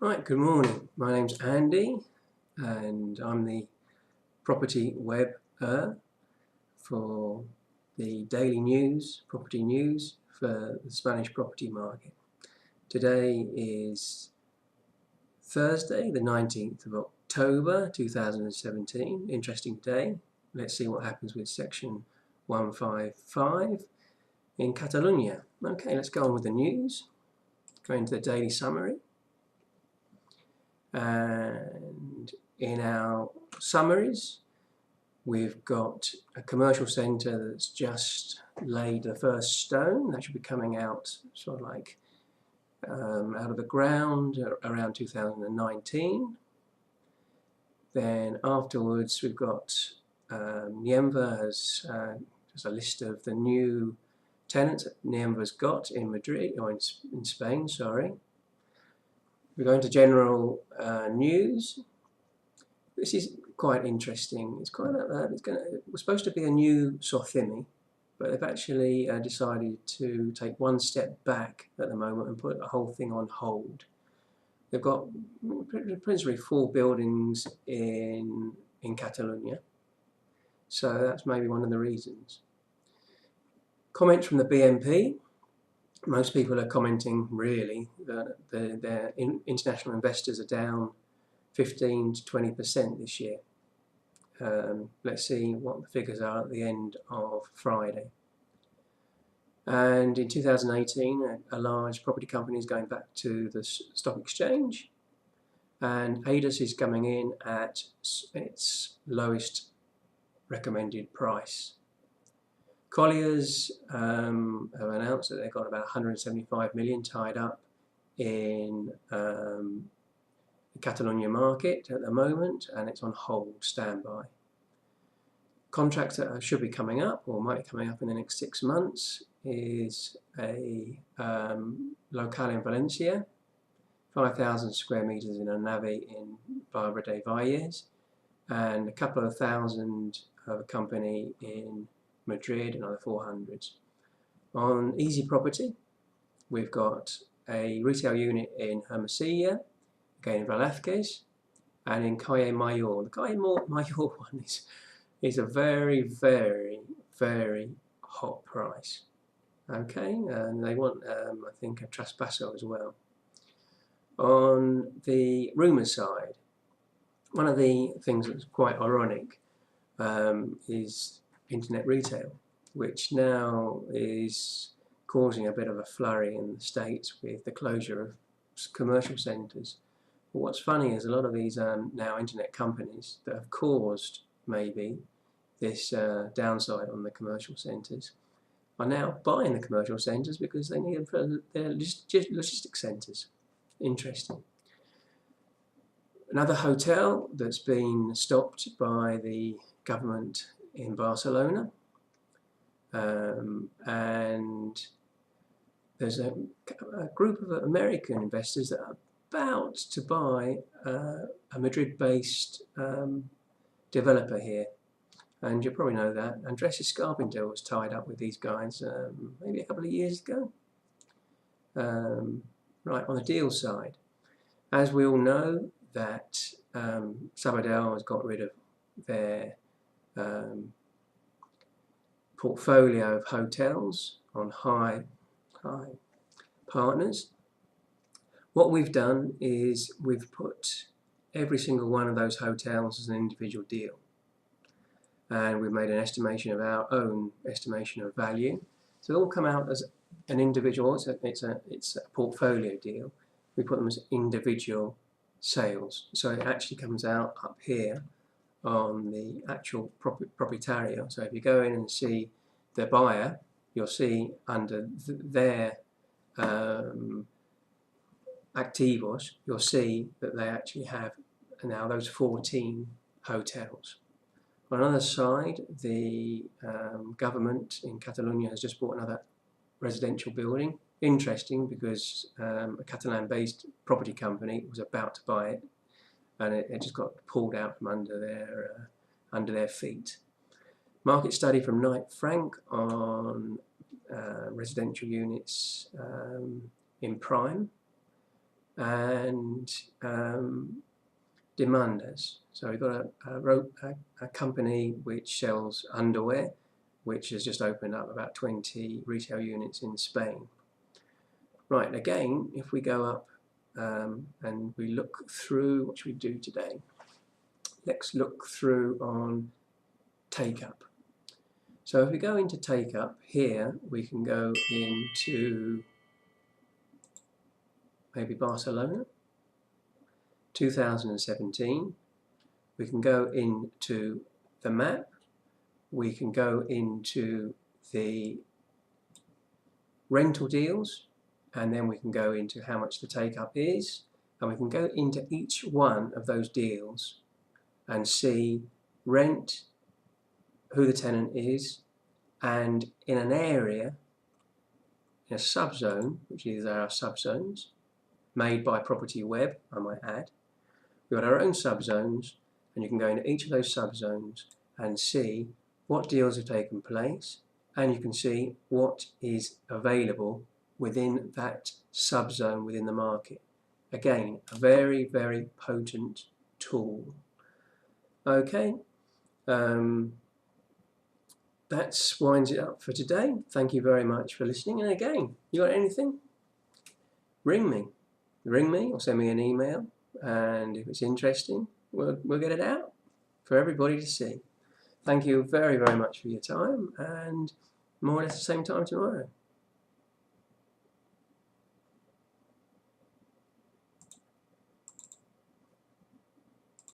Right, good morning. My name's Andy and I'm the property webber for the daily news, property news for the Spanish property market. Today is Thursday, the 19th of October 2017. Interesting day. Let's see what happens with section 155 in Catalonia. Okay, let's go on with the news. Go into the daily summary. And in our summaries, we've got a commercial centre that's just laid the first stone. That should be coming out sort of like out of the ground around 2019. Then afterwards, we've got Nienva has a list of the new tenants that Nienva's got in Madrid, or in Spain, sorry. We're going to general news. This is quite interesting. It's quite it was supposed to be a new SOCIMI, but they've actually decided to take one step back at the moment and put the whole thing on hold. They've got principally 4 buildings in Catalonia, so that's maybe one of the reasons. Comments from the BNP. Most people are commenting really that their international investors are down 15 to 20% this year. Let's see what the figures are at the end of Friday. And in 2018, a large property company is going back to the stock exchange, and ADAS is coming in at its lowest recommended price. Colliers have announced that they've got about 175 million tied up in the Catalonia market at the moment, and it's on hold, standby. Contracts that should be coming up, or might be coming up in the next 6 months, is a locale in Valencia, 5,000 square metres in a nave in Barra de Valles, and a couple of thousand of a company in Madrid, another 400s. On Easy Property, we've got a retail unit in Hermosilla, again in Velázquez, and in Calle Mayor. The Calle Mayor one is a very, very, very hot price. Okay, and they want, I think, a traspasso as well. On the rumour side, one of the things that's quite ironic is internet retail, which now is causing a bit of a flurry in the States with the closure of commercial centres. But what's funny is a lot of these now internet companies that have caused maybe this downside on the commercial centres are now buying the commercial centres because they need them for their logistics centres. Interesting. Another hotel that's been stopped by the government in Barcelona, and there's a group of American investors that are about to buy a Madrid-based developer here, and you probably know that Andrés Escarpinter was tied up with these guys maybe a couple of years ago. Right, on the deal side, as we all know, that Sabadell has got rid of their portfolio of hotels on high partners. What we've done is we've put every single one of those hotels as an individual deal, and we've made an estimation of our own estimation of value. So they all come out as an individual. It's a portfolio deal. We put them as individual sales, so it actually comes out up here on the actual proprietario. So if you go in and see the buyer, you'll see under their activos, you'll see that they actually have now those 14 hotels. On the other side, the government in Catalonia has just bought another residential building. Interesting, because a Catalan-based property company was about to buy it, and it just got pulled out from under their feet. Market study from Knight Frank on residential units in Prime. and demandas. So we've got a company which sells underwear, which has just opened up about 20 retail units in Spain. Right, again, if we go up and we look through, what should we do today? Let's look through on take up. So if we go into take up here, we can go into maybe Barcelona, 2017. We can go into the map. We can go into the rental deals, and then we can go into how much the take up is, and we can go into each one of those deals and see rent, who the tenant is, and in an area, in a subzone, which is our subzones, made by Property Web, I might add. We've got our own subzones, and you can go into each of those subzones and see what deals have taken place, and you can see what is available within that subzone within the market. Again, a very, very potent tool. Okay, that winds it up for today. Thank you very much for listening. And again, you got anything? Ring me or send me an email, and if it's interesting, we'll get it out for everybody to see. Thank you very, very much for your time, and more or less the same time tomorrow.